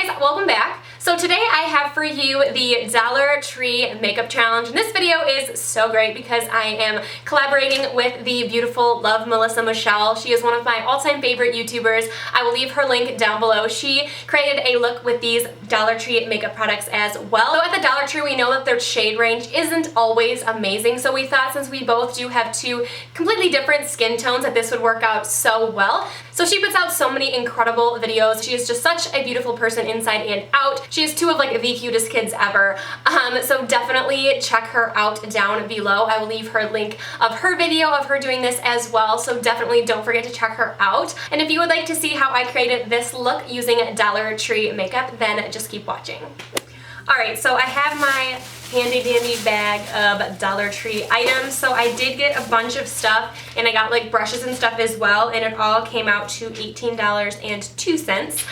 Hey guys, welcome back. So today I have for you the Dollar Tree Makeup Challenge, and this video is so great because I am collaborating with the beautiful LoveMelisaMichelle. She is one of my all-time favorite YouTubers. I will leave her link down below. She created a look with these Dollar Tree makeup products as well. So at the Dollar Tree, we know that their shade range isn't always amazing, so we thought since we both do have two completely different skin tones that this would work out so well. So she puts out so many incredible videos. She is just such a beautiful person inside and out. She has two of like the cutest kids ever. So definitely check her out down below. I will leave her link of her video of her doing this as well. So definitely don't forget to check her out. And if you would like to see how I created this look using Dollar Tree makeup, then just keep watching. Alright, so I have my handy dandy bag of Dollar Tree items. So I did get a bunch of stuff, and I got like brushes and stuff as well, and it all came out to $18.02.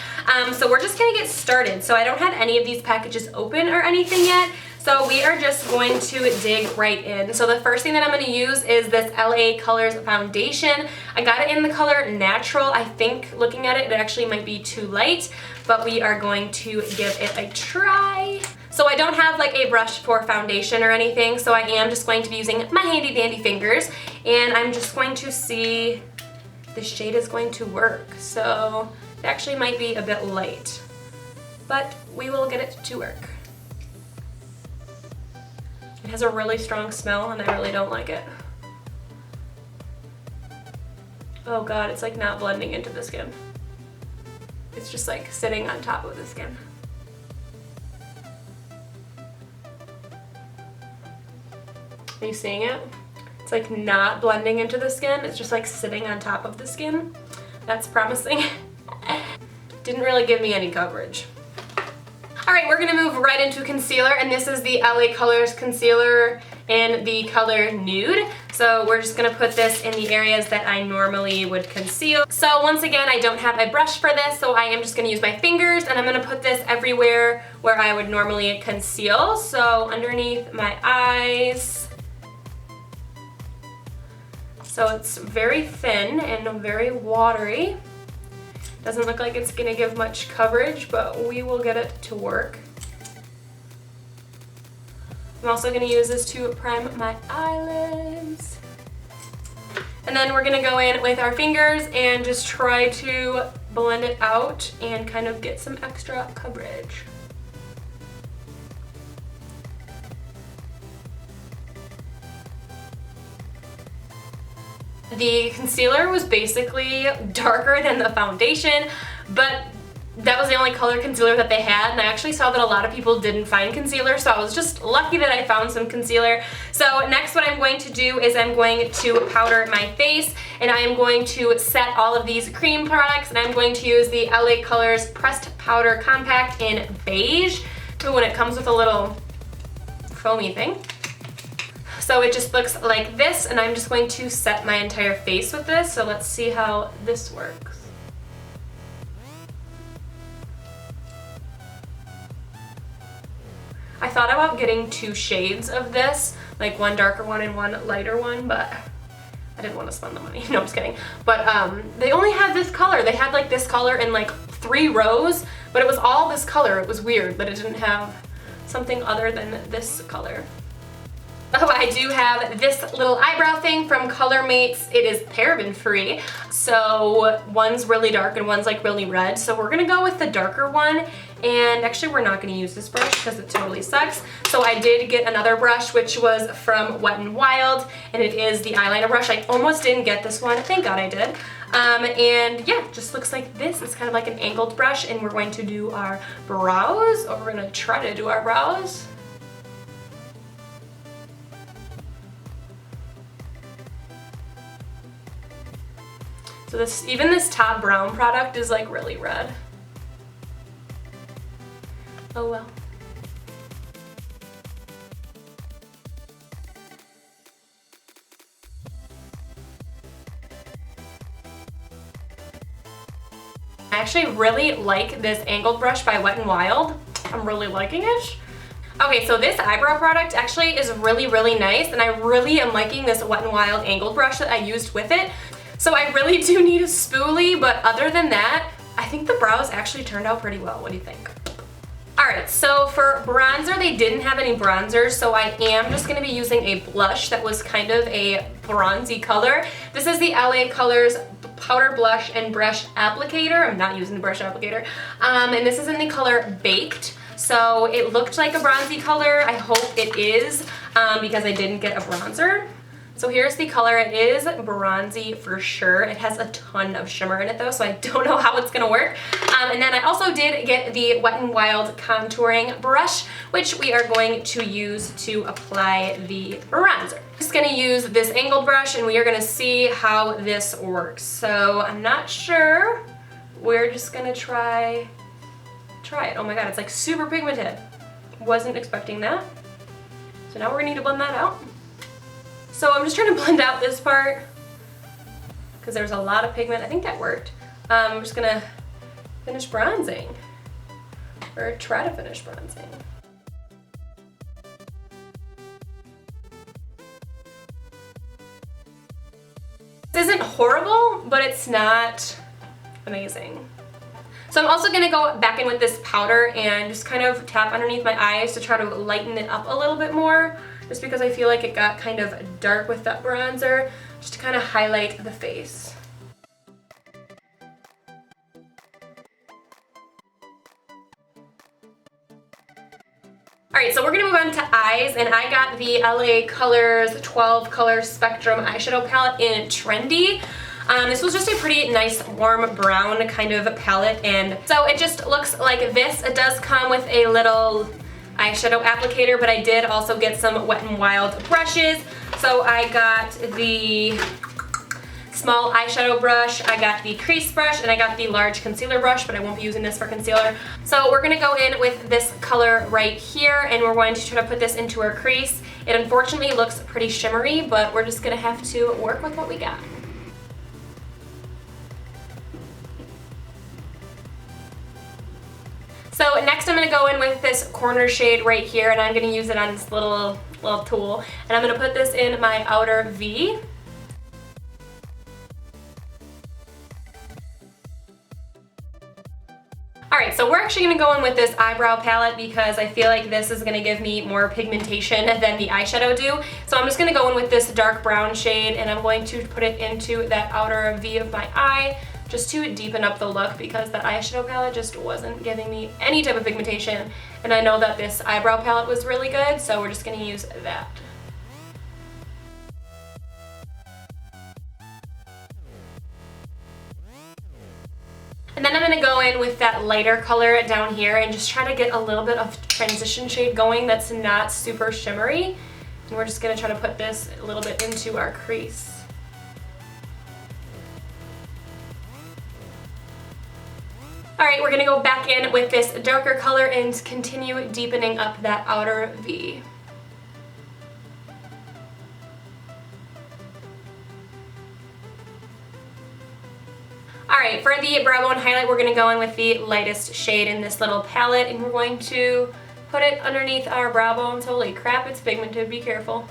So we're just gonna get started. So I don't have any of these packages open or anything yet, so we are just going to dig right in. So the first thing that I'm going to use is this L.A. Colors foundation. I got it in the color Natural. I think looking at it, it actually might be too light, but we are going to give it a try. So I don't have like a brush for foundation or anything, so I am just going to be using my handy dandy fingers, and I'm just going to see if this shade is going to work. So it actually might be a bit light, but we will get it to work. It has a really strong smell and I really don't like it. Oh god, it's like not blending into the skin. It's just like sitting on top of the skin. Are you seeing it? It's like not blending into the skin. It's just like sitting on top of the skin. That's promising. Didn't really give me any coverage. Alright, we're going to move right into concealer, and this is the LA Colors concealer in the color Nude. So we're just going to put this in the areas that I normally would conceal. So once again, I don't have a brush for this, so I am just going to use my fingers, and I'm going to put this everywhere where I would normally conceal. So underneath my eyes. So it's very thin and very watery. Doesn't look like it's going to give much coverage, but we will get it to work. I'm also going to use this to prime my eyelids. And then we're going to go in with our fingers and just try to blend it out and kind of get some extra coverage. The concealer was basically darker than the foundation, but that was the only color concealer that they had, and I actually saw that a lot of people didn't find concealer, so I was just lucky that I found some concealer. So next what I'm going to do is I'm going to powder my face, and I am going to set all of these cream products, and I'm going to use the LA Colors Pressed Powder Compact in beige. Ooh, and it comes with a little foamy thing. So it just looks like this, and I'm just going to set my entire face with this. So let's see how this works. I thought about getting two shades of this, like one darker one and one lighter one, but I didn't want to spend the money. No, I'm just kidding. But they only had this color. They had like this color in like 3 rows, but it was all this color. It was weird that it didn't have something other than this color. Oh, I do have this little eyebrow thing from ColorMates. It is paraben free, so one's really dark and one's like really red. So we're gonna go with the darker one, and actually we're not gonna use this brush because it totally sucks. So I did get another brush, which was from Wet n Wild, and it is the eyeliner brush. I almost didn't get this one, thank God I did. And yeah, just looks like this. It's kind of like an angled brush, and we're going to do our brows, or we're gonna try to do our brows. So this, even this top brown product is like really red. Oh well. I actually really like this angled brush by Wet n Wild. I'm really liking it. Okay, so this eyebrow product actually is really, really nice, and I really am liking this Wet n Wild angled brush that I used with it. So I really do need a spoolie, but other than that, I I think the brows actually turned out pretty well. What do you think? Alright, so for bronzer, they didn't have any bronzers, so I am just going to be using a blush that was kind of a bronzy color. This is the LA Colors Powder Blush and Brush Applicator. I'm not using the brush applicator. And this is in the color Baked. So it looked like a bronzy color. I hope it is, because I didn't get a bronzer. So here's the color. It is bronzy for sure. It has a ton of shimmer in it though, so I don't know how it's gonna work. And then I also did get the Wet n Wild contouring brush, which we are going to use to apply the bronzer. I'm just gonna use this angled brush and we are gonna see how this works. So I'm not sure. We're just gonna try it. Oh my god, it's like super pigmented. Wasn't expecting that. So now we're gonna need to blend that out. So I'm just trying to blend out this part because there's a lot of pigment. I think that worked. I'm just gonna finish bronzing, or try to finish bronzing. This isn't horrible, but it's not amazing. So I'm also gonna go back in with this powder and just kind of tap underneath my eyes to try to lighten it up a little bit more, just because I feel like it got kind of dark with that bronzer, just to kind of highlight the face. Alright, so we're going to move on to eyes, and I got the LA Colors 12 Color Spectrum Eyeshadow Palette in Trendy. This was just a pretty nice warm brown kind of palette, and so it just looks like this. It does come with a little eyeshadow applicator, but I did also get some Wet n Wild brushes. So I got the small eyeshadow brush, I got the crease brush, and I got the large concealer brush, but I won't be using this for concealer. So we're going to go in with this color right here, and we're going to try to put this into our crease. It unfortunately looks pretty shimmery, but we're just going to have to work with what we got. So next I'm going to go in with this corner shade right here, and I'm going to use it on this little tool, and I'm going to put this in my outer V. Alright, so we're actually going to go in with this eyebrow palette because I feel like this is going to give me more pigmentation than the eyeshadow do. So I'm just going to go in with this dark brown shade, and I'm going to put it into that outer V of my eye, just to deepen up the look, because that eyeshadow palette just wasn't giving me any type of pigmentation, and I know that this eyebrow palette was really good, so we're just going to use that. And then I'm going to go in with that lighter color down here and just try to get a little bit of transition shade going that's not super shimmery, and we're just going to try to put this a little bit into our crease. Alright, we're going to go back in with this darker color and continue deepening up that outer V. Alright, for the brow bone highlight, we're going to go in with the lightest shade in this little palette, and we're going to put it underneath our brow bones. Holy crap, it's pigmented, be careful.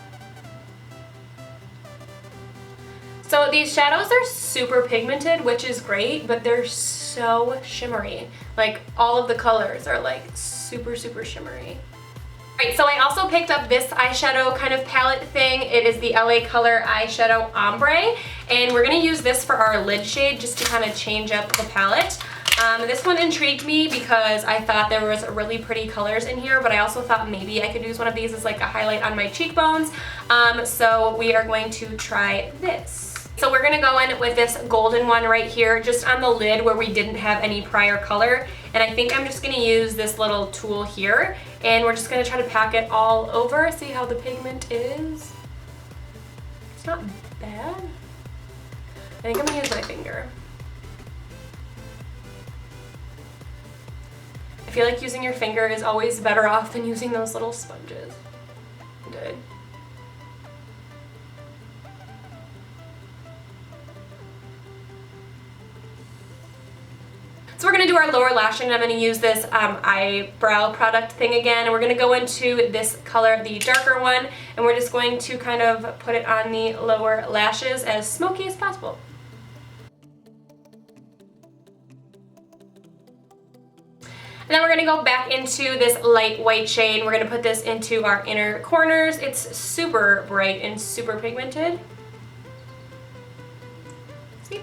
So these shadows are super pigmented, which is great, but they're so shimmery. Like, all of the colors are like super shimmery. Alright, so I also picked up this eyeshadow kind of palette thing. It is the LA Color Eyeshadow Ombre, and we're going to use this for our lid shade just to kind of change up the palette. This one intrigued me because I thought there was really pretty colors in here, but I also thought maybe I could use one of these as like a highlight on my cheekbones. So we are going to try this. So we're going to go in with this golden one right here, just on the lid where we didn't have any prior color. And I think I'm just going to use this little tool here, and we're just going to try to pack it all over, see how the pigment is. It's not bad. I think I'm going to use my finger. I feel like using your finger is always better off than using those little sponges. Good. So we're going to do our lower lashing, and I'm going to use this eyebrow product thing again, and we're going to go into this color, the darker one, and we're just going to kind of put it on the lower lashes as smoky as possible. And then we're going to go back into this light white shade. We're going to put this into our inner corners. It's super bright and super pigmented. See?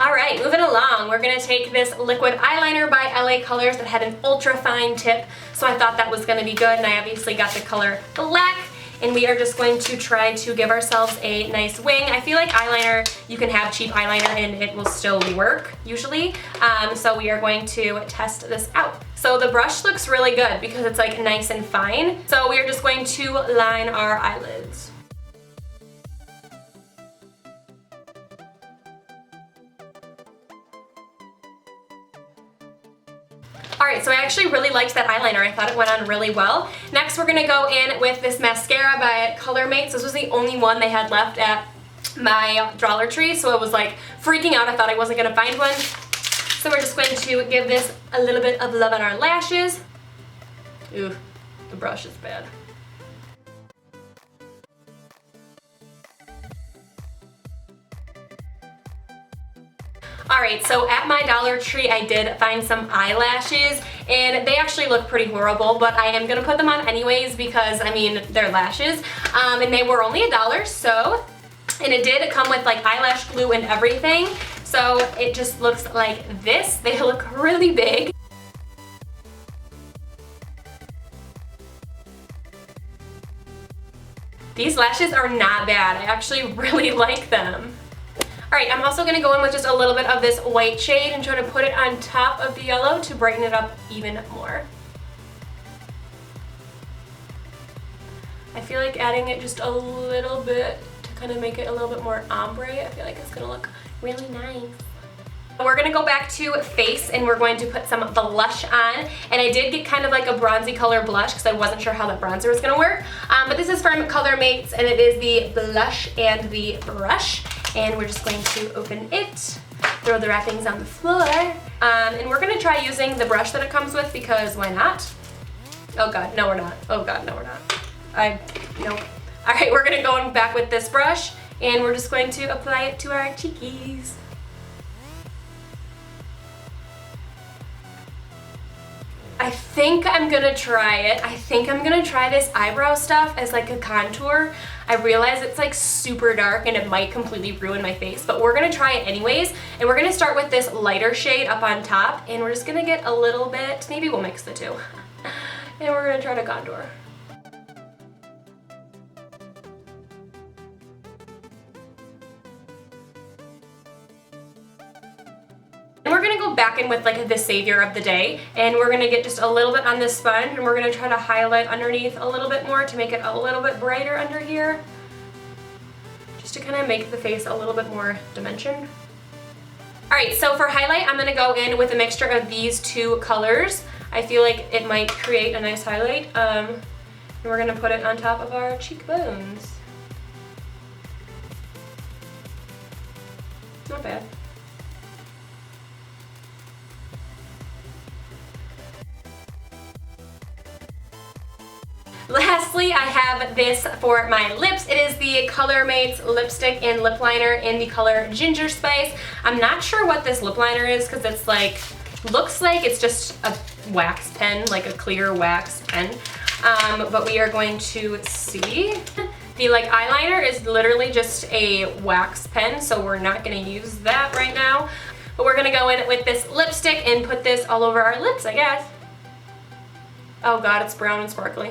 Alright, moving along, we're going to take this liquid eyeliner by LA Colors that had an ultra fine tip, so I thought that was going to be good, and I obviously got the color black, and we are just going to try to give ourselves a nice wing. I feel like eyeliner, you can have cheap eyeliner and it will still work, usually, so we are going to test this out. So the brush looks really good because it's like nice and fine, so we are just going to line our eyelids. Alright, so I actually really liked that eyeliner. I thought it went on really well. Next, we're going to go in with this mascara by ColorMates. This was the only one they had left at my Dollar Tree, so I was like freaking out. I thought I wasn't going to find one. So we're just going to give this a little bit of love on our lashes. Ooh, the brush is bad. Alright, so at my Dollar Tree I did find some eyelashes, and they actually look pretty horrible, but I am going to put them on anyways because, I mean, they're lashes, and they were only $1, so, and it did come with like eyelash glue and everything, so it just looks like this. They look really big. These lashes are not bad. I actually really like them. Alright, I'm also going to go in with just a little bit of this white shade and try to put it on top of the yellow to brighten it up even more. I feel like adding it just a little bit to kind of make it a little bit more ombre. I feel like it's going to look really nice. We're going to go back to face and we're going to put some blush on, and I did get kind of like a bronzy color blush because I wasn't sure how that bronzer was going to work, but this is from ColorMates and it is the blush and the brush, and we're just going to open it, throw the wrappings on the floor, and we're going to try using the brush that it comes with because why not? Oh god, no we're not. Oh god, no we're not. Nope. Alright, we're going to go back with this brush and we're just going to apply it to our cheekies. I think I'm gonna try it. I think I'm gonna try this eyebrow stuff as like a contour. I realize it's like super dark and it might completely ruin my face, but we're gonna try it anyways. And we're gonna start with this lighter shade up on top, and we're just gonna get a little bit, maybe we'll mix the two. And we're gonna try to contour. We're going to go back in with like the savior of the day, and we're going to get just a little bit on this sponge, and we're going to try to highlight underneath a little bit more to make it a little bit brighter under here, just to kind of make the face a little bit more dimension. Alright, so for highlight I'm going to go in with a mixture of these two colors. I feel like it might create a nice highlight, and we're going to put it on top of our cheekbones. Not bad. Lastly, I have this for my lips. It is the ColorMates lipstick and lip liner in the color Ginger Spice. I'm not sure what this lip liner is because it's like, looks like it's just a wax pen, like a clear wax pen. But we are going to see. The like eyeliner is literally just a wax pen, so we're not going to use that right now. But we're going to go in with this lipstick and put this all over our lips, I guess. Oh god, it's brown and sparkly.